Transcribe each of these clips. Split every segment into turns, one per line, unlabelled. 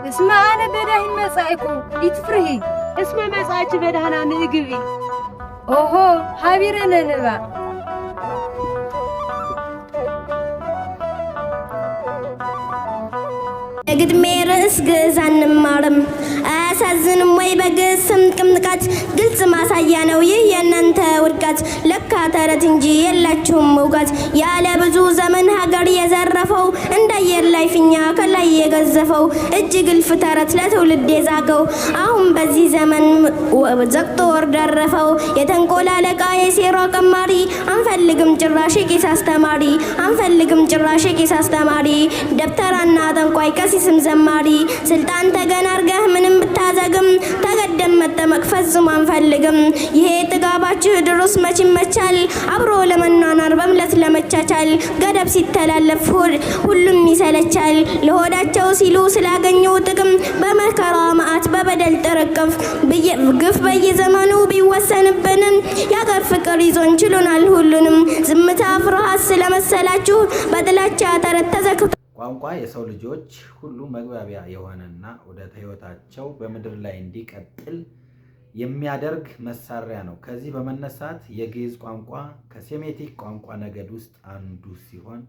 اسمع أنا بدهن مسايكو يتفرهي
اسمع مسايك بدهنا نقبي
أوهو حبيرنا نبا
قد ميرس جزان مارم أساسن موي بقسم كمنكات قلت ما سيانو يهيان انت ورقات لكا ترتنجي يلاتشم موقات يا لبزو زمن هقر يزرفو انداير لاي فينيا كلا يغزفو اجيق الفترات لا تولد يزاقو اهم بزي زمن وزقطو وردرفو يتنقول لكا يسيرو كماري انفلقم جراشي كيس استماري انفلقم جراشي كيس استماري دبترانا تنقوي كسي ስም ዘማሪ ስልጣን ተገን አርገህ ምንም ብታዘግም ተገደም መጠመቅ ፈጽሞ አንፈልግም ይሄ ጥጋባችሁ ድሮስ መች ይመቻል አብሮ ለመናናር በምለት ለመቻቻል ገደብ ሲተላለፍ ሁሉም ይሰለቻል ለሆዳቸው ሲሉ ስላገኙ ጥቅም በመከራ ማአት በበደል ተረከፍ ግፍ በየዘመኑ ቢወሰንብንም ያገር ፍቅር ይዞን ችሎናል ሁሉንም ዝምታ ፍርሃት ስለመሰላችሁ በጥላቻ ተረተዘክ
ቋንቋ የሰው ልጆች ሁሉ መግባቢያ የሆነና ወደ ህይወታቸው በመድር ላይ እንዲቀጥል የሚያደርግ መሳሪያ ነው። ከዚህ በመነሳት የግዕዝ ቋንቋ ከሴሜቲክ ቋንቋ ነገድ ውስጥ አንዱ ሲሆን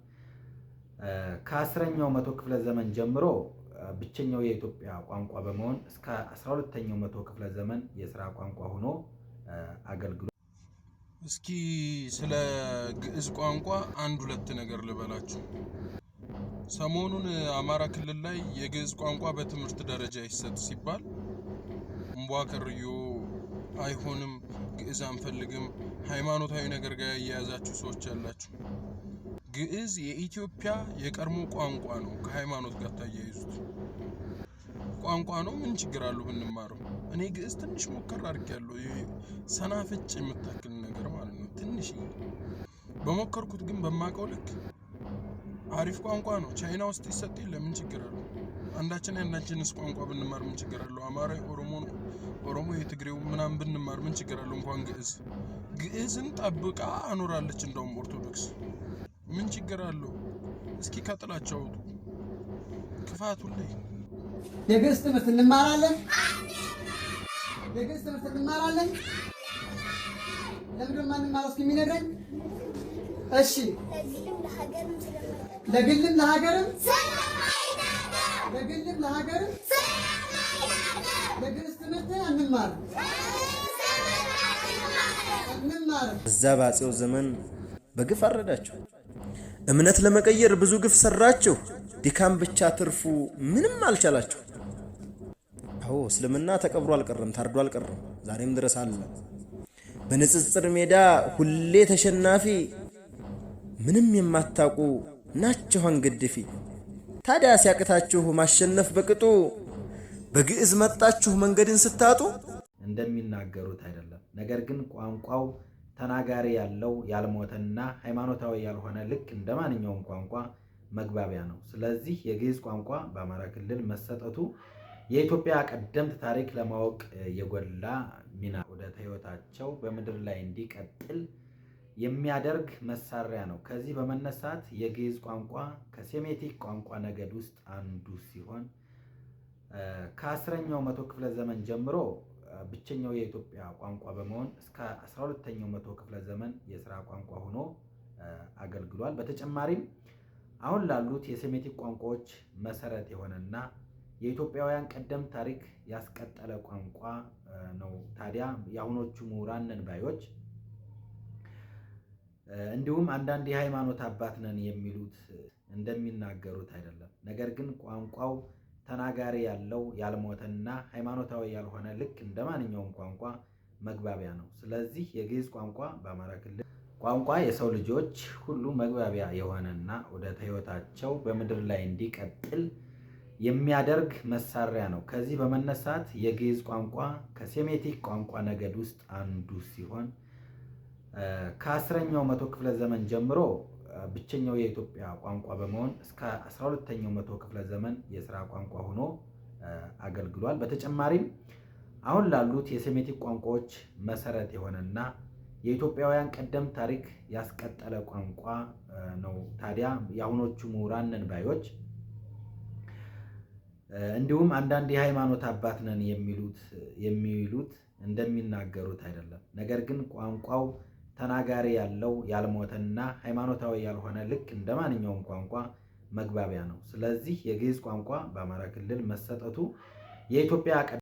ከ10ኛው መቶ ክፍለ ዘመን ጀምሮ ብቸኛው የኢትዮጵያ ቋንቋ በመሆን እስከ 12ኛው መቶ ክፍለ ዘመን የሥራ ቋንቋ ሆኖ አገልግሏል።
እስኪ ስለ ግዕዝ ቋንቋ አንድ ሁለት ነገር ልበላችሁ። ሰሞኑን አማራ ክልል ላይ የግዕዝ ቋንቋ በትምህርት ደረጃ ይሰጥ ሲባል እንቧከርዮ አይሆንም ግዕዝ አንፈልግም ሃይማኖታዊ ነገር ጋር ያያዛችሁ ሰዎች አላችሁ። ግዕዝ የኢትዮጵያ የቀድሞ ቋንቋ ነው። ከሃይማኖት ጋር ታያይዙት ቋንቋ ነው። ምን ችግር አለው ብንማረው? እኔ ግዕዝ ትንሽ ሞከር አድርጌያለሁ። ሰናፍጭ የምታክል ነገር ማለት ነው። ትንሽ በሞከርኩት ግን በማቀው ልክ አሪፍ ቋንቋ ነው። ቻይና ውስጥ ይሰጥ ለምን ችግር አለው? አንዳችን ያንዳችንስ ቋንቋ ብንማር ምን ችግር አለው? አማራ ኦሮሞ የትግሬው ምናምን ብንማር ምን ችግር አለው? እንኳን ግዕዝን ጠብቃ አኖራለች። እንደውም ኦርቶዶክስ ምን ችግር አለው? እስኪ ከጥላቻው አውጡ። ክፋቱ ላይ
የግዕዝ ትምህርት እንማራለን። የግዕዝ ትምህርት እንማራለን። ለምን ማንማር እስኪ የሚነግረኝ? እሺ ለግልም ለሀገርም ለግልም ለሀገርም ለግዕዝ ትምህርት እንማር።
እዛ ባጼው ዘመን በግፍ አረዳችሁ። እምነት ለመቀየር ብዙ ግፍ ሰራችሁ። ድካም ብቻ ትርፉ ምንም አልቻላችሁ። አዎ እስልምና ተቀብሮ አልቀረም፣ ታርዶ አልቀረም፣ ዛሬም ድረስ አለ። በንጽጽር ሜዳ ሁሌ ተሸናፊ ምንም የማታውቁ ናችሁ አንገድፊ። ታዲያ ሲያቅታችሁ ማሸነፍ በቅጡ በግዕዝ መጣችሁ መንገድን ስታጡ።
እንደሚናገሩት አይደለም። ነገር ግን ቋንቋው ተናጋሪ ያለው ያልሞተና ሃይማኖታዊ ያልሆነ ልክ እንደማንኛውም ቋንቋ መግባቢያ ነው። ስለዚህ የግዕዝ ቋንቋ በአማራ ክልል መሰጠቱ የኢትዮጵያ ቀደምት ታሪክ ለማወቅ የጎላ ሚና ወደ ህይወታቸው በመድር ላይ እንዲቀጥል የሚያደርግ መሳሪያ ነው። ከዚህ በመነሳት የግዕዝ ቋንቋ ከሴሜቲክ ቋንቋ ነገድ ውስጥ አንዱ ሲሆን ከ10ኛው መቶ ክፍለ ዘመን ጀምሮ ብቸኛው የኢትዮጵያ ቋንቋ በመሆን እስከ 12ኛው መቶ ክፍለ ዘመን የሥራ ቋንቋ ሆኖ አገልግሏል። በተጨማሪም አሁን ላሉት የሴሜቲክ ቋንቋዎች መሰረት የሆነና የኢትዮጵያውያን ቀደምት ታሪክ ያስቀጠለ ቋንቋ ነው። ታዲያ የአሁኖቹ ምሁራን ነን ባዮች እንዲሁም አንዳንድ የሃይማኖት አባት ነን የሚሉት እንደሚናገሩት አይደለም። ነገር ግን ቋንቋው ተናጋሪ ያለው ያልሞተና ሃይማኖታዊ ያልሆነ ልክ እንደማንኛውም ቋንቋ መግባቢያ ነው። ስለዚህ የግዕዝ ቋንቋ በአማራ ክልል ቋንቋ የሰው ልጆች ሁሉ መግባቢያ የሆነና ወደ ህይወታቸው በመድር ላይ እንዲቀጥል የሚያደርግ መሳሪያ ነው። ከዚህ በመነሳት የግዕዝ ቋንቋ ከሴሜቲክ ቋንቋ ነገድ ውስጥ አንዱ ሲሆን ከ10ኛው መቶ ክፍለ ዘመን ጀምሮ ብቸኛው የኢትዮጵያ ቋንቋ በመሆን እስከ 12ኛው መቶ ክፍለ ዘመን የሥራ ቋንቋ ሆኖ አገልግሏል። በተጨማሪም አሁን ላሉት የሴሜቲክ ቋንቋዎች መሰረት የሆነና የኢትዮጵያውያን ቀደምት ታሪክ ያስቀጠለ ቋንቋ ነው። ታዲያ የአሁኖቹ ምሁራን ነን ባዮች እንዲሁም አንዳንድ የሃይማኖት አባት ነን የሚሉት እንደሚናገሩት አይደለም። ነገር ግን ቋንቋው ተናጋሪ ያለው ያልሞተና ሃይማኖታዊ ያልሆነ ልክ እንደማንኛውም ቋንቋ መግባቢያ ነው። ስለዚህ የግዕዝ ቋንቋ በአማራ ክልል መሰጠቱ የኢትዮጵያ